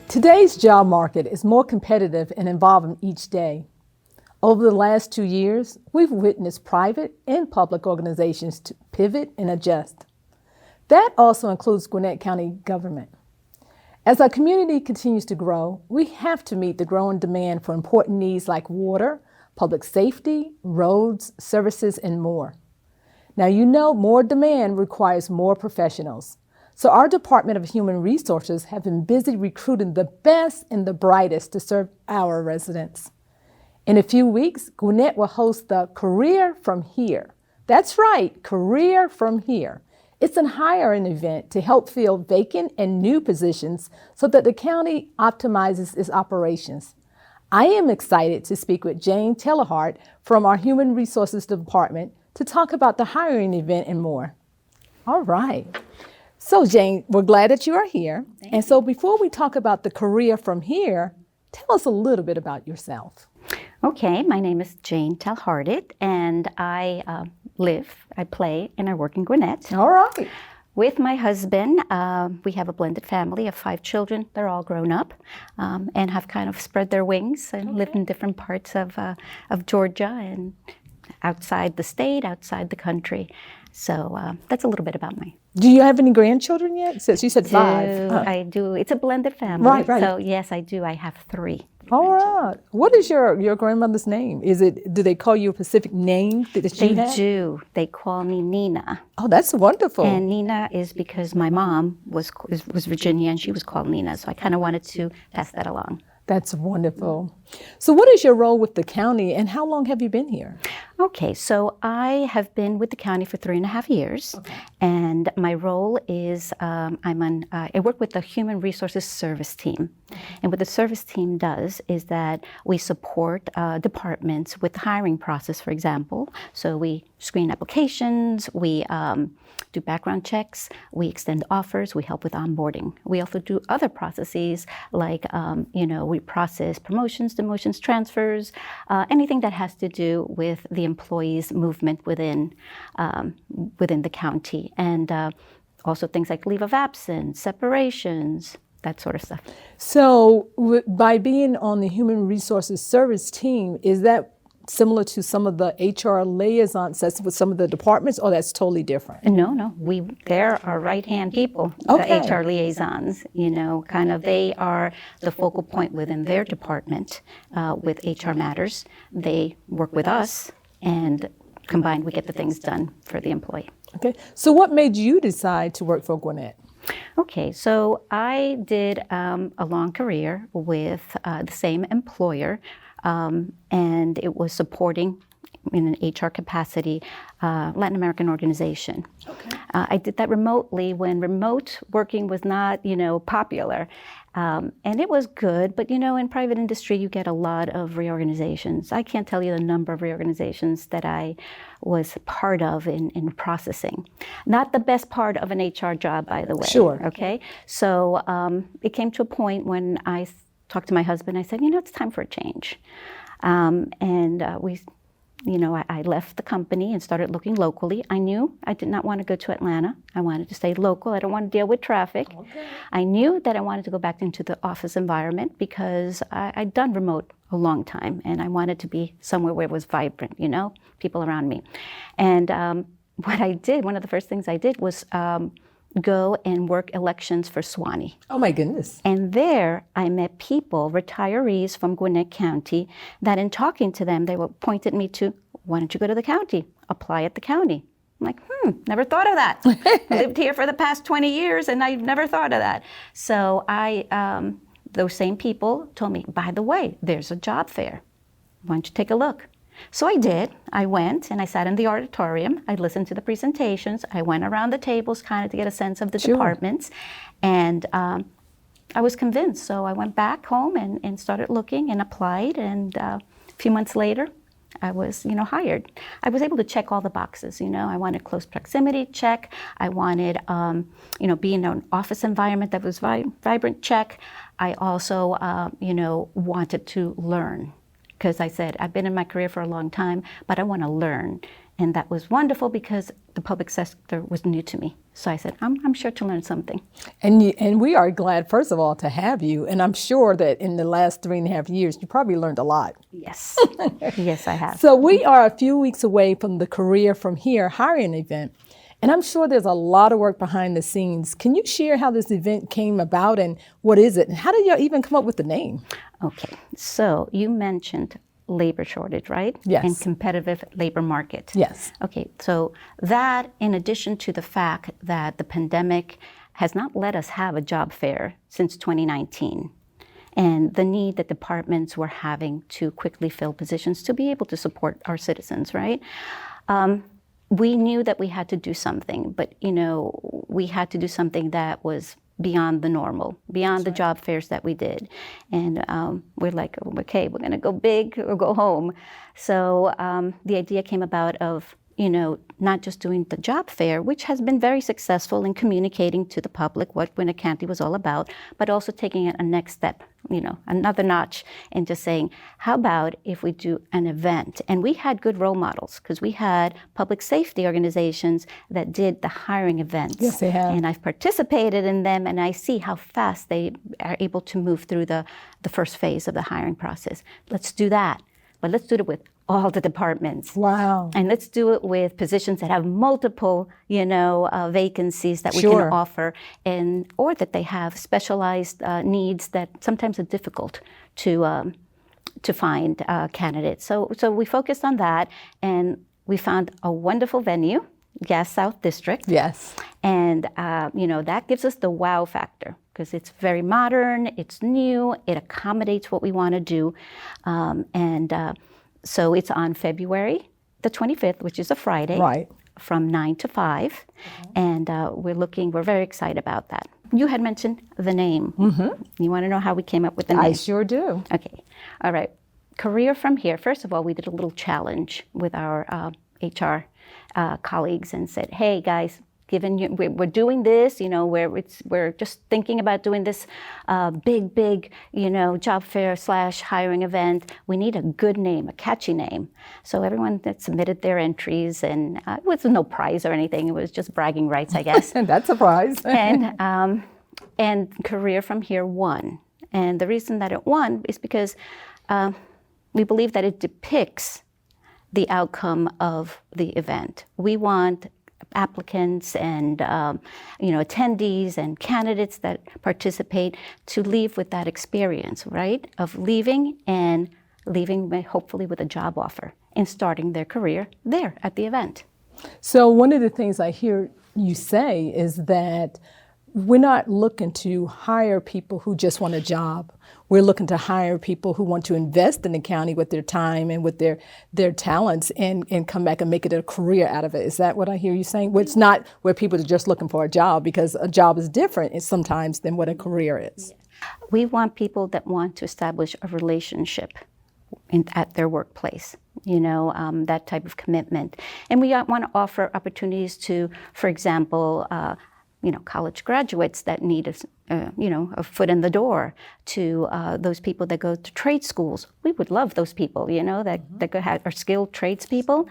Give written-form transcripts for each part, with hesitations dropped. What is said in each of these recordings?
Today's job market is more competitive and evolving each day. Over the last 2 years, we've witnessed private and public organizations to pivot and adjust. That also includes Gwinnett County government. As our community continues to grow, we have to meet the growing demand for important needs like water, public safety, roads, services, and more. Now, you know more demand requires more professionals. So our Department of Human Resources have been busy recruiting the best and the brightest to serve our residents. In a few weeks, Gwinnett will host the Career From Here. That's right, Career From Here. It's a hiring event to help fill vacant and new positions so that the county optimizes its operations. I am excited to speak with Jayne Tailhardat from our Human Resources Department to talk about the hiring event and more. All right. So Jayne, we're glad that you are here. And so before we talk about the Career From Here, tell us a little bit about yourself. Okay, my name is Jayne Tailhardat, and I play, and I work in Gwinnett. All right. With my husband, we have a blended family of 5 children. They're all grown up and have kind of spread their wings and lived in different parts of Georgia and outside the state, outside the country. So that's a little bit about me. Do you have any grandchildren yet? Since you said 5. I do. It's a blended family. Right. So yes, I do. I have 3. All right. What is your grandmother's name? Do they call you a specific name that she had? They do. They call me Nina. Oh, that's wonderful. And Nina is because my mom was Virginia and she was called Nina. So I kind of wanted to pass that along. That's wonderful. So what is your role with the county and how long have you been here? Okay, so I have been with the county for 3.5 years. Okay. And my role is I work with the Human Resources Service Team. Okay. And what the service team does is that we support departments with the hiring process, for example. So we screen applications, we do background checks, we extend offers, we help with onboarding. We also do other processes like, we process promotions, demotions, transfers, anything that has to do with the employees' movement within the county. And also things like leave of absence, separations, that sort of stuff. So by being on the Human Resources Service team, is that similar to some of the HR liaisons that's with some of the departments, or that's totally different? No. They're our right-hand people, okay. The HR liaisons, they are the focal point within their department with HR matters. They work with us, and combined we get the things done for the employee. Okay, so what made you decide to work for Gwinnett? Okay, so I did a long career with the same employer, and it was supporting in an HR capacity Latin American organization. Okay. I did that remotely when remote working was not, popular. And it was good, but in private industry you get a lot of reorganizations. I can't tell you the number of reorganizations that I was part of in processing. Not the best part of an HR job, by the way. Sure. Okay. So it came to a point when I talked to my husband. I said, it's time for a change. I left the company and started looking locally. I knew I did not want to go to Atlanta. I wanted to stay local. I don't want to deal with traffic. Okay. I knew that I wanted to go back into the office environment because I'd done remote a long time, and I wanted to be somewhere where it was vibrant, people around me. And what I did, one of the first things I did was go and work elections for Suwannee. Oh my goodness. And there I met people, retirees from Gwinnett County, that in talking to them, they pointed me to, why don't you go to the county, apply at the county? I'm like, never thought of that. Lived here for the past 20 years and I've never thought of that. So those same people told me, by the way, there's a job fair. Why don't you take a look? So I did. I went and I sat in the auditorium. I listened to the presentations. I went around the tables kind of to get a sense of the departments. And I was convinced. So I went back home and started looking and applied. And a few months later, I was, hired. I was able to check all the boxes. I wanted close proximity, check. I wanted, be in an office environment that was vibrant, check. I also, wanted to learn. Because I said, I've been in my career for a long time, but I want to learn. And that was wonderful because the public sector was new to me. So I said, I'm sure to learn something. And we are glad, first of all, to have you. And I'm sure that in the last 3.5 years, you probably learned a lot. Yes. Yes, I have. So we are a few weeks away from the Career From Here hiring event. And I'm sure there's a lot of work behind the scenes. Can you share how this event came about and what is it? And how did you even come up with the name? Okay. So you mentioned labor shortage, right? Yes. And competitive labor market. Yes. Okay, so that in addition to the fact that the pandemic has not let us have a job fair since 2019, and the need that departments were having to quickly fill positions to be able to support our citizens, right? We knew that we had to do something, but we had to do something that was beyond the normal, beyond the job fairs that we did. And we're like, okay, we're gonna go big or go home. So the idea came about of, not just doing the job fair, which has been very successful in communicating to the public what Gwinnett County was all about, but also taking it a next step, another notch, and just saying, how about if we do an event? And we had good role models because we had public safety organizations that did the hiring events. Yes, they have. And I've participated in them, and I see how fast they are able to move through the first phase of the hiring process. Let's do that, but let's do it with all the departments. Wow. And let's do it with positions that have multiple, vacancies that we Sure. can offer, or that they have specialized needs that sometimes are difficult to find candidates. So we focused on that, and we found a wonderful venue, Gas South District. Yes. And that gives us the wow factor because it's very modern, it's new, it accommodates what we want to do, So it's on February the 25th, which is a Friday, Right. from 9 to 5. And we're very excited about that. You had mentioned the name. Mm-hmm. You want to know how we came up with the name? I sure do. Okay. All right. Career From Here. First of all, we did a little challenge with our HR colleagues and said, hey, guys, we're doing this, we're just thinking about doing this big, job fair / hiring event. We need a good name, a catchy name. So everyone that submitted their entries, and it was no prize or anything. It was just bragging rights, I guess. That's a prize. And Career From Here won. And the reason that it won is because we believe that it depicts the outcome of the event. We want applicants and attendees and candidates that participate to leave with that experience, right? Of leaving hopefully with a job offer and starting their career there at the event. So one of the things I hear you say is that we're not looking to hire people who just want a job. We're looking to hire people who want to invest in the county with their time and with their talents and come back and make it a career out of it. Is that what I hear you saying? Well, it's not where people are just looking for a job, because a job is different sometimes than what a career is. We want people that want to establish a relationship at their workplace, that type of commitment. And we want to offer opportunities to, for example, college graduates that need a foot in the door, to those people that go to trade schools. We would love those people, that are skilled tradespeople.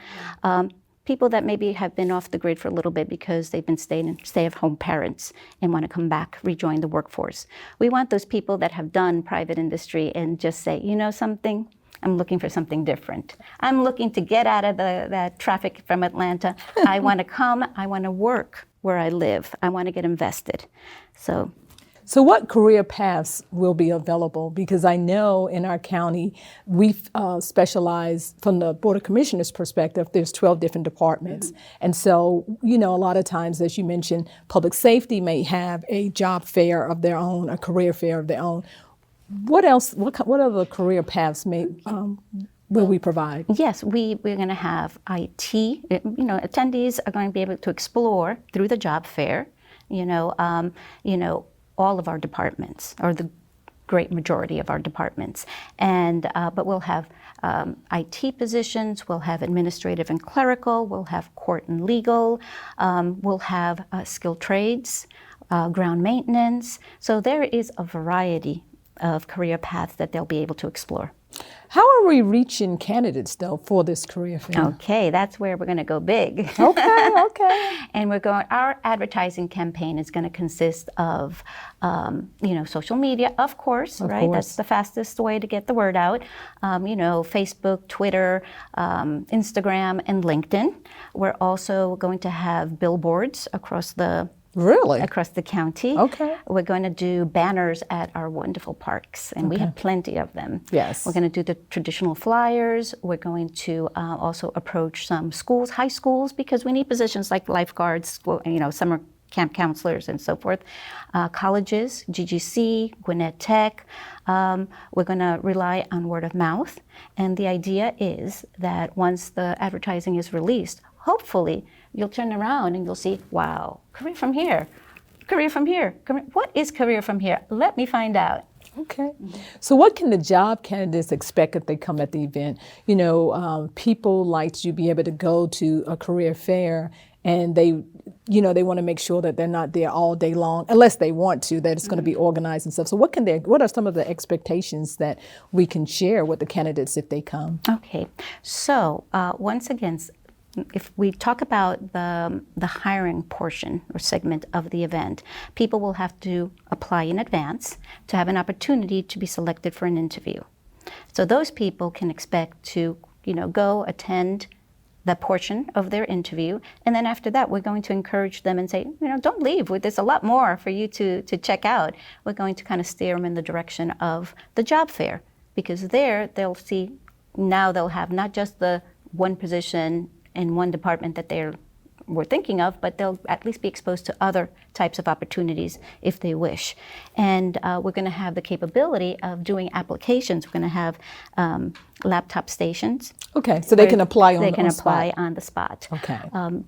People that maybe have been off the grid for a little bit because they've been stay-at-home parents and want to come back, rejoin the workforce. We want those people that have done private industry and just say, something, I'm looking for something different. I'm looking to get out of that traffic from Atlanta. I want to come, I want to work where I live. I want to get invested. So what career paths will be available? Because I know in our county, we specialize from the Board of Commissioners perspective, there's 12 different departments. Mm-hmm. And so, a lot of times, as you mentioned, public safety may have a job fair of their own, a career fair of their own. What else, what other career paths will we provide? Yes, we're going to have IT. Attendees are going to be able to explore through the job fair, all of our departments, or the great majority of our departments. But we'll have IT positions, we'll have administrative and clerical, we'll have court and legal, we'll have skilled trades, ground maintenance. So there is a variety of career paths that they'll be able to explore. How are we reaching candidates, though, for this career fair? Okay, that's where we're going to go big. Okay. And our advertising campaign is going to consist of, social media, of course, right? That's the fastest way to get the word out. Facebook, Twitter, Instagram, and LinkedIn. We're also going to have billboards across the county. Okay. We're going to do banners at our wonderful parks, and we have plenty of them. Yes. We're going to do the traditional flyers. We're going to also approach some schools, high schools, because we need positions like lifeguards, summer camp counselors, and so forth. Colleges, GGC, Gwinnett Tech. We're going to rely on word of mouth, and the idea is that once the advertising is released, hopefully you'll turn around and you'll see, wow, career from here. What is career from here? Let me find out. Okay. So what can the job candidates expect if they come at the event? People like to be able to go to a career fair, and they want to make sure that they're not there all day long, unless they want to, that it's going to be organized and stuff. So what are some of the expectations that we can share with the candidates if they come? Okay. So once again, if we talk about the hiring portion or segment of the event, people will have to apply in advance to have an opportunity to be selected for an interview. So those people can expect to, go attend the portion of their interview, and then after that, we're going to encourage them and say, don't leave. There's a lot more for you to check out. We're going to kind of steer them in the direction of the job fair, because there they'll see, now they'll have not just the one position in one department that we're thinking of, but they'll at least be exposed to other types of opportunities if they wish. And we're going to have the capability of doing applications. We're going to have laptop stations. Okay, so they can apply on the spot. They can apply on the spot. Okay.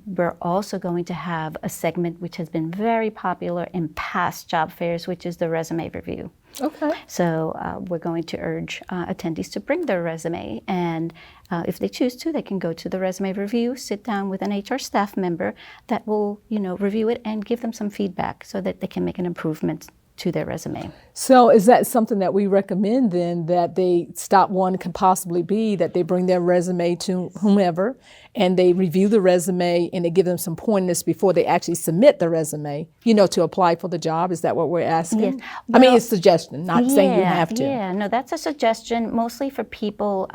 We're also going to have a segment which has been very popular in past job fairs, which is the resume review. Okay. So we're going to urge attendees to bring their resume, and if they choose to, they can go to the resume review, sit down with an HR staff member that will, review it and give them some feedback so that they can make an improvement to their resume. So is that something that we recommend then, that they stop one can possibly be that they bring their resume to whomever and they review the resume and they give them some pointers before they actually submit the resume, to apply for the job? Is that what we're asking? Yes. I mean, it's a suggestion, not saying you have to. Yeah, no, that's a suggestion mostly for people,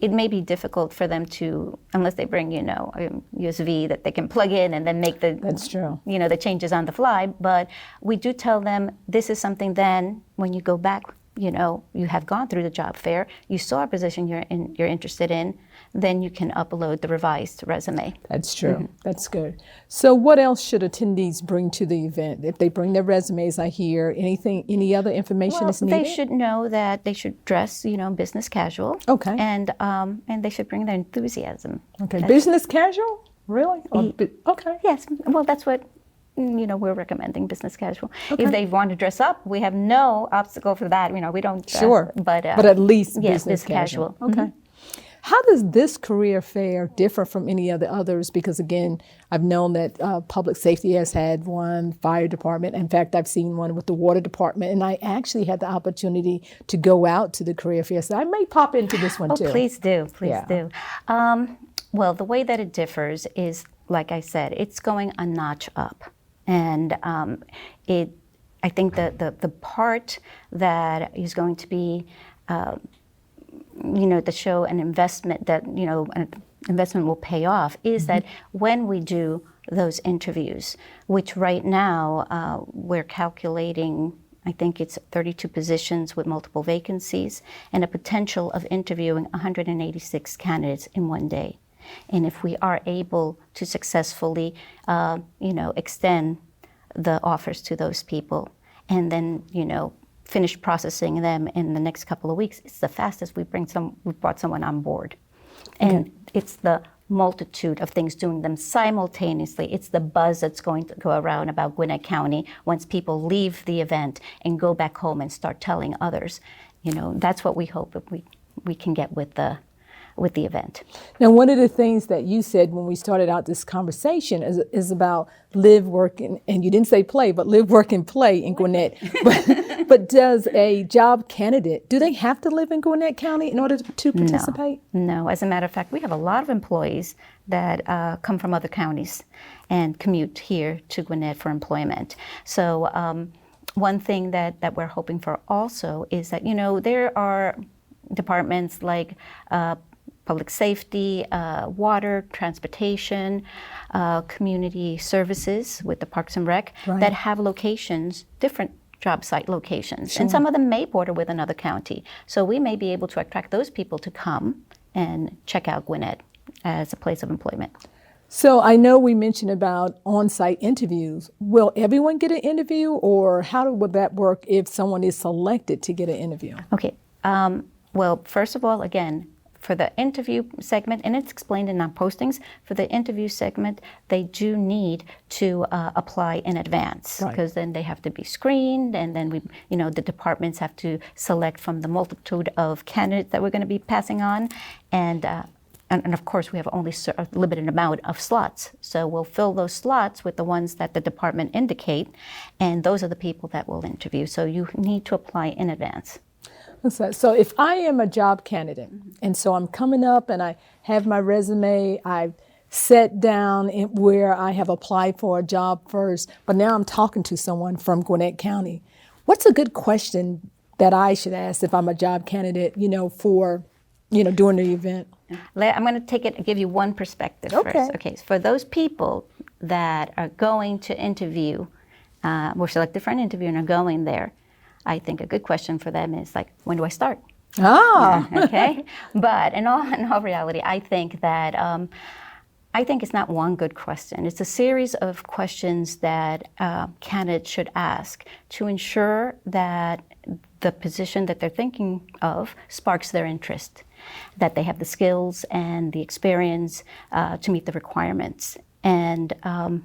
it may be difficult for them to, unless they bring, a USB that they can plug in and then make That's true. The changes on the fly. But we do tell them this is something then when you go back, you have gone through the job fair, you saw a position you're interested in, then you can upload the revised resume. That's true. Mm-hmm. That's good. So what else should attendees bring to the event? If they bring their resumes, I hear, any other information is needed? They should know that they should dress, business casual. Okay. And they should bring their enthusiasm. Okay. Business casual? Really? Okay. Yes. Well, that's what we're recommending, business casual. Okay. If they want to dress up, we have no obstacle for that. We don't. Sure. But at least yes, business casual. Okay. Mm-hmm. How does this career fair differ from any of the others? Because again, I've known that public safety has had one, fire department. In fact, I've seen one with the water department, and I actually had the opportunity to go out to the career fair. So I may pop into this one too. Oh, please do. Please do. Well, the way that it differs is, like I said, it's going a notch up. And I think that the part that is going to be to show an investment that, an investment will pay off is that when we do those interviews, which right now we're calculating, I think it's 32 positions with multiple vacancies and a potential of interviewing 186 candidates in one day. And if we are able to successfully, extend the offers to those people and then, finish processing them in the next couple of weeks, it's the fastest we've brought someone on board. And it's the multitude of things, doing them simultaneously. It's the buzz that's going to go around about Gwinnett County once people leave the event and go back home and start telling others. That's what we hope we can get with the with the event. Now, one of the things that you said when we started out this conversation is about live, work, and you didn't say play, but live, work, and play in Gwinnett. But does a job candidate, do they have to live in Gwinnett County in order to participate? No. As a matter of fact, we have a lot of employees that come from other counties and commute here to Gwinnett for employment. So one thing that we're hoping for also is that, there are departments like public safety, water, transportation, community services with the Parks and Rec that have locations, different job site locations. Sure. And some of them may border with another county. So we may be able to attract those people to come and check out Gwinnett as a place of employment. So I know we mentioned about on-site interviews. Will everyone get an interview, or how would that work if someone is selected to get an interview? Okay. Well, first of all, again, for the interview segment, and it's explained in our postings, for the interview segment, they do need to apply in advance, because then they have to be screened, and then the departments have to select from the multitude of candidates that we're going to be passing on, and of course, we have only a limited amount of slots. So we'll fill those slots with the ones that the department indicate, and those are the people that we'll interview. So you need to apply in advance. So if I am a job candidate, and so I'm coming up and I have my resume, I've sat down where I have applied for a job first, but now I'm talking to someone from Gwinnett County. What's a good question that I should ask if I'm a job candidate, for, during the event? I'm going to give you one perspective first. Okay, so for those people that are going to interview, were selected for an interview and are going there, I think a good question for them is like, when do I start? Okay, but in all reality, I think that it's not one good question. It's a series of questions that candidates should ask to ensure that the position that they're thinking of sparks their interest, that they have the skills and the experience to meet the requirements, and that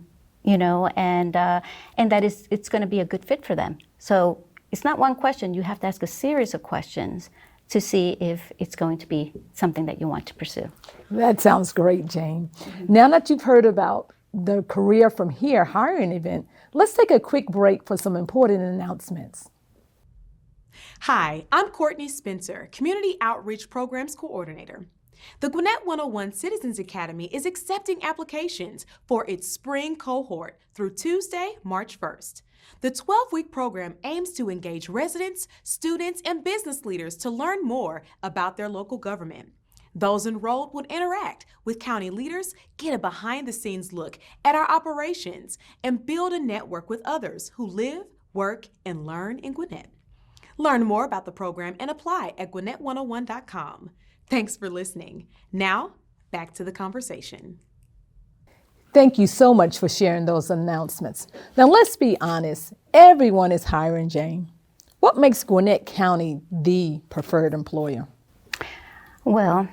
it's going to be a good fit for them. So it's not one question. You have to ask a series of questions to see if it's going to be something that you want to pursue. That sounds great, Jayne. Now that you've heard about the Career From Here hiring event, let's take a quick break for some important announcements. Hi, I'm Courtney Spencer, Community Outreach Programs Coordinator. The Gwinnett 101 Citizens Academy is accepting applications for its spring cohort through Tuesday, March 1st. The 12-week program aims to engage residents, students, and business leaders to learn more about their local government. Those enrolled will interact with county leaders, get a behind-the-scenes look at our operations, and build a network with others who live, work, and learn in Gwinnett. Learn more about the program and apply at Gwinnett101.com. Thanks for listening. Now, back to the conversation. Thank you so much for sharing those announcements. Now, let's be honest. Everyone is hiring, Jayne. What makes Gwinnett County the preferred employer? Well,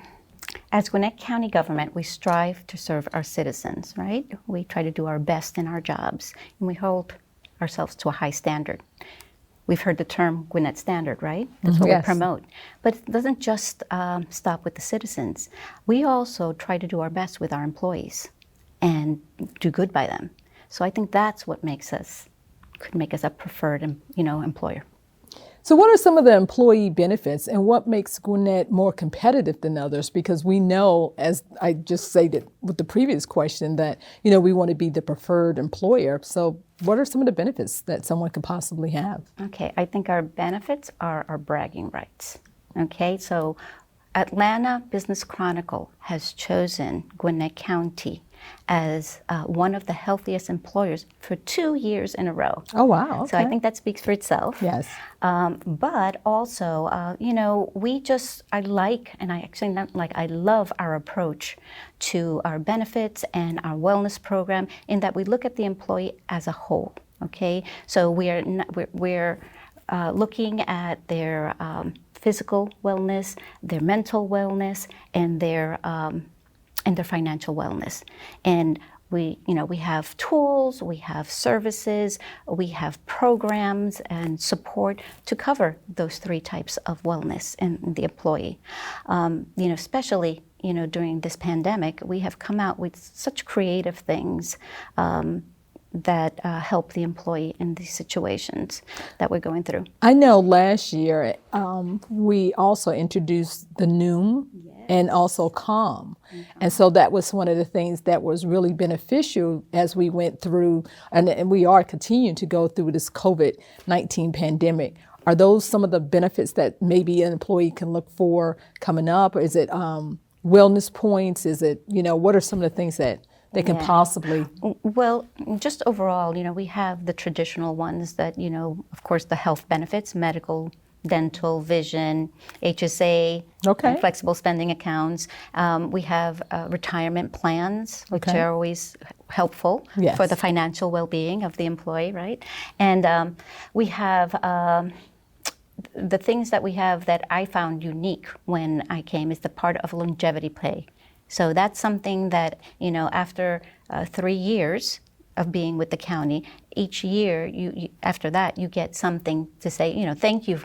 as Gwinnett County government, we strive to serve our citizens, right? We try to do our best in our jobs, and we hold ourselves to a high standard. We've heard the term Gwinnett Standard, right? That's what we promote. But it doesn't just stop with the citizens. We also try to do our best with our employees and do good by them. So I think that's what could make us a preferred, employer. So what are some of the employee benefits, and what makes Gwinnett more competitive than others? Because we know, as I just stated with the previous question, that, we want to be the preferred employer. So what are some of the benefits that someone could possibly have? Okay, I think our benefits are our bragging rights. Okay, so Atlanta Business Chronicle has chosen Gwinnett County as one of the healthiest employers for 2 years in a row. Oh, wow. Okay. So I think that speaks for itself. Yes. But also, I love our approach to our benefits and our wellness program, in that we look at the employee as a whole. Okay, so we're looking at their physical wellness, their mental wellness, and their financial wellness. And we have tools, we have services, we have programs and support to cover those three types of wellness in the employee. Especially, during this pandemic, we have come out with such creative things that help the employee in these situations that we're going through. I know last year we also introduced the Noom and also Calm. And so that was one of the things that was really beneficial as we went through, and we are continuing to go through this COVID-19 pandemic. Are those some of the benefits that maybe an employee can look for coming up? Or is it wellness points? Is it, what are some of the things that they can possibly? Well, just overall, we have the traditional ones that, of course, the health benefits, medical, dental, vision, HSA, and flexible spending accounts. We have retirement plans, which are always helpful for the financial well-being of the employee, right? And we have the things that we have that I found unique when I came is the part of longevity pay. So that's something that, after 3 years of being with the county, each year, after that, you get something to say, thank you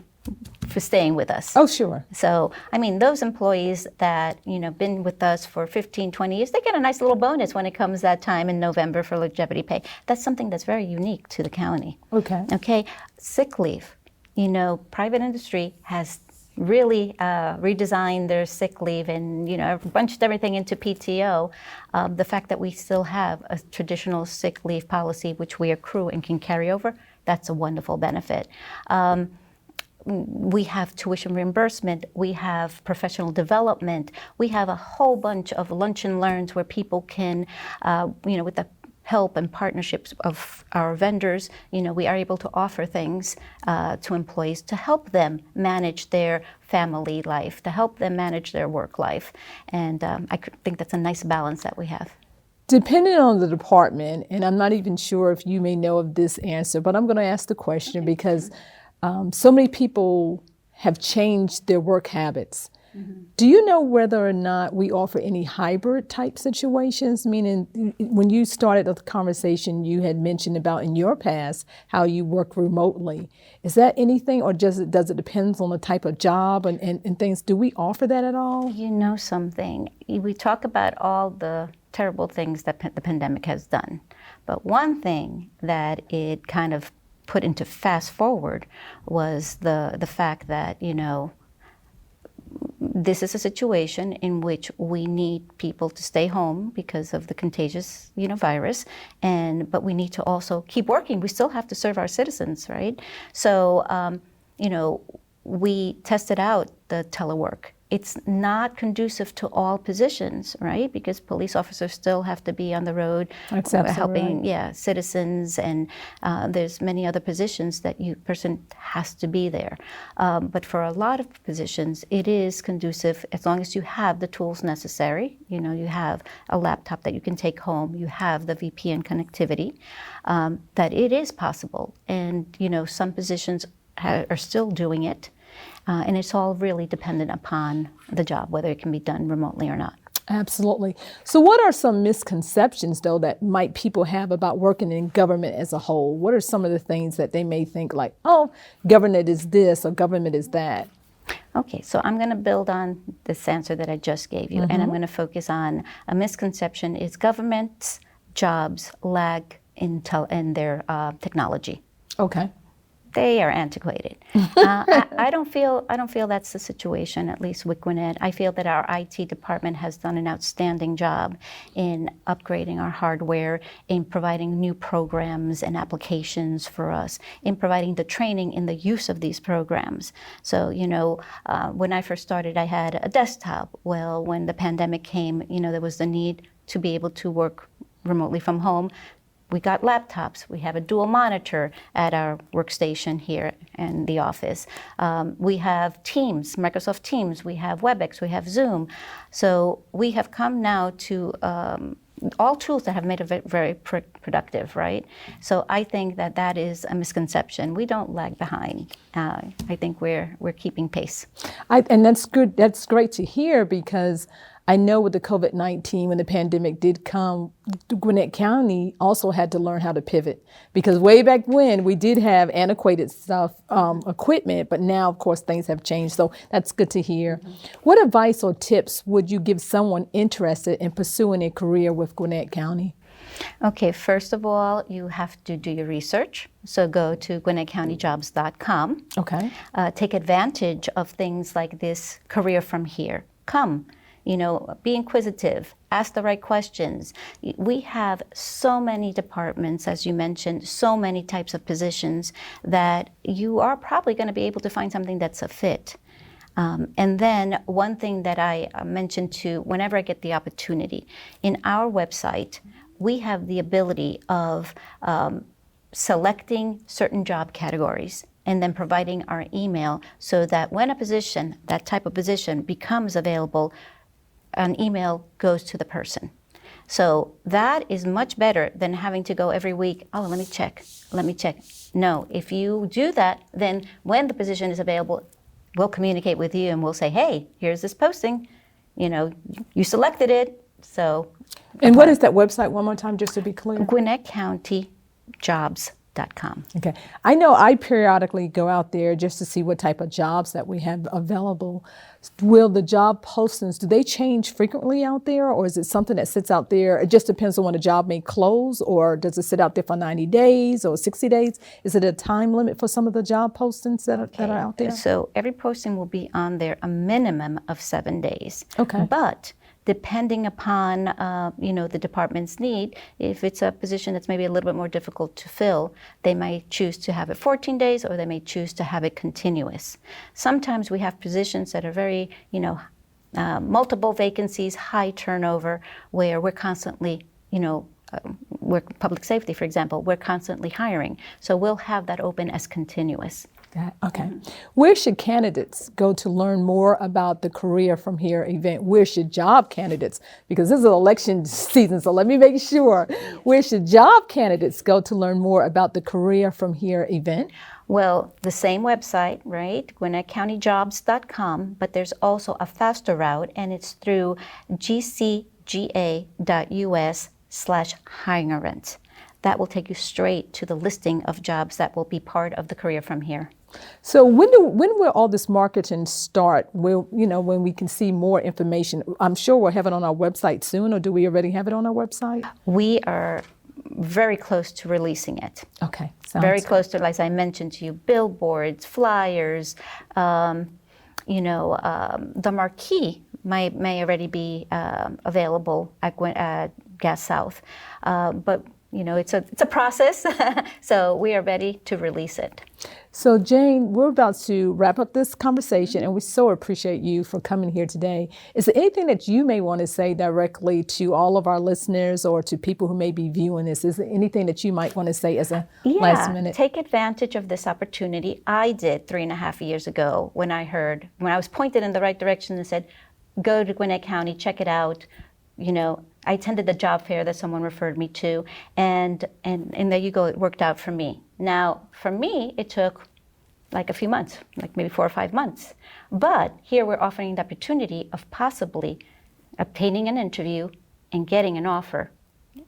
for staying with us. Oh, sure. So, those employees that, been with us for 15, 20 years, they get a nice little bonus when it comes that time in November for longevity pay. That's something that's very unique to the county. Okay. Sick leave. Private industry has really redesigned their sick leave and, bunched everything into PTO. The fact that we still have a traditional sick leave policy, which we accrue and can carry over, that's a wonderful benefit. We have tuition reimbursement, we have professional development, we have a whole bunch of lunch and learns where people can, with the help and partnerships of our vendors, we are able to offer things to employees to help them manage their family life, to help them manage their work life. And I think that's a nice balance that we have. Depending on the department, and I'm not even sure if you may know of this answer, but I'm going to ask the question because so many people have changed their work habits. Do you know whether or not we offer any hybrid type situations? Meaning, when you started the conversation, you had mentioned about in your past how you work remotely. Is that anything, or does it depend on the type of job and things? Do we offer that at all? You know something, we talk about all the terrible things that the pandemic has done, but one thing that it kind of put into fast forward was the fact that, this is a situation in which we need people to stay home because of the contagious, virus, but we need to also keep working. We still have to serve our citizens, right? So, we tested out the telework. It's not conducive to all positions, right? Because police officers still have to be on the road helping citizens, and there's many other positions that person has to be there. But for a lot of positions, it is conducive as long as you have the tools necessary. You have a laptop that you can take home, you have the VPN connectivity, that it is possible. And, some positions are still doing it. And it's all really dependent upon the job, whether it can be done remotely or not. Absolutely. So what are some misconceptions, though, that people have about working in government as a whole? What are some of the things that they may think like, oh, government is this or government is that? Okay, so I'm going to build on this answer that I just gave you, and I'm going to focus on a misconception is government's jobs lag in their technology. Okay. They are antiquated. I don't feel that's the situation, at least with Gwinnett. I feel that our IT department has done an outstanding job in upgrading our hardware, in providing new programs and applications for us, in providing the training in the use of these programs. So, when I first started, I had a desktop. Well, when the pandemic came, there was the need to be able to work remotely from home. We got laptops. We have a dual monitor at our workstation here in the office. We have Teams, Microsoft Teams. We have WebEx. We have Zoom. So we have come now to all tools that have made it very productive, right? So I think that is a misconception. We don't lag behind. I think we're keeping pace. And that's good. That's great to hear because I know with the COVID-19, when the pandemic did come, Gwinnett County also had to learn how to pivot, because way back when we did have antiquated stuff, equipment, but now of course things have changed. So that's good to hear. What advice or tips would you give someone interested in pursuing a career with Gwinnett County? Okay, first of all, you have to do your research. So go to GwinnettCountyJobs.com. Okay. Take advantage of things like this career from here. Come, be inquisitive, ask the right questions. We have so many departments, as you mentioned, so many types of positions that you are probably going to be able to find something that's a fit. And then one thing that I mentioned too, whenever I get the opportunity, in our website, we have the ability of selecting certain job categories and then providing our email so that when a position, that type of position, becomes available, an email goes to the person. So that is much better than having to go every week, oh, let me check. No, if you do that, then when the position is available, we'll communicate with you and we'll say, hey, here's this posting. You selected it, so. And what is that website one more time, just to be clear? GwinnettCountyJobs.com. Okay. I know I periodically go out there just to see what type of jobs that we have available. Will the job postings, do they change frequently out there, or is it something that sits out there? It just depends on when a job may close, or does it sit out there for 90 days or 60 days? Is it a time limit for some of the job postings that are out there? So every posting will be on there a minimum of 7 days. Okay. But depending upon the department's need, if it's a position that's maybe a little bit more difficult to fill, they might choose to have it 14 days or they may choose to have it continuous. Sometimes we have positions that are very, multiple vacancies, high turnover, where we're constantly, we're public safety, for example, we're constantly hiring. So we'll have that open as continuous. Okay. Where should candidates go to learn more about the Career From Here event? Where should job candidates, because this is election season, so let me make sure, where should job candidates go to learn more about the Career From Here event? Well, the same website, right? GwinnettCountyJobs.com, but there's also a faster route, and it's through gcga.us/hiring events. That will take you straight to the listing of jobs that will be part of the Career From Here. So when will all this marketing start? When we can see more information? I'm sure we'll have it on our website soon, or do we already have it on our website? We are very close to releasing it. Okay. Very close to, like I mentioned to you, billboards, flyers, the marquee may already be available at Gas South. But it's a process, so we are ready to release it. So Jayne, we're about to wrap up this conversation, and we so appreciate you for coming here today. Is there anything that you may want to say directly to all of our listeners or to people who may be viewing this? Is there anything that you might want to say as a last minute? Take advantage of this opportunity. I did 3.5 years ago when I was pointed in the right direction and said, go to Gwinnett County, check it out. I attended the job fair that someone referred me to, and there you go, it worked out for me. Now, for me, it took like a few months, like maybe 4 or 5 months. But here we're offering the opportunity of possibly obtaining an interview and getting an offer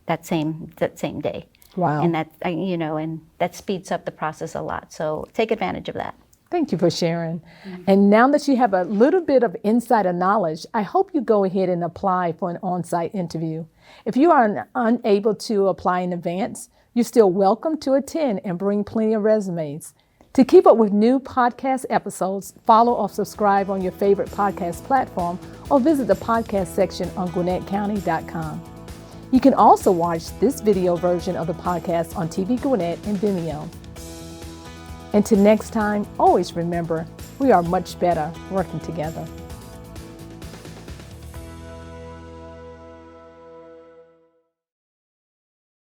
that same day. Wow. And that, and that speeds up the process a lot. So take advantage of that. Thank you for sharing. And now that you have a little bit of insider knowledge, I hope you go ahead and apply for an on-site interview. If you are unable to apply in advance, you're still welcome to attend and bring plenty of resumes. To keep up with new podcast episodes, follow or subscribe on your favorite podcast platform or visit the podcast section on GwinnettCounty.com. You can also watch this video version of the podcast on TV Gwinnett and Vimeo. Until next time, always remember, we are much better working together.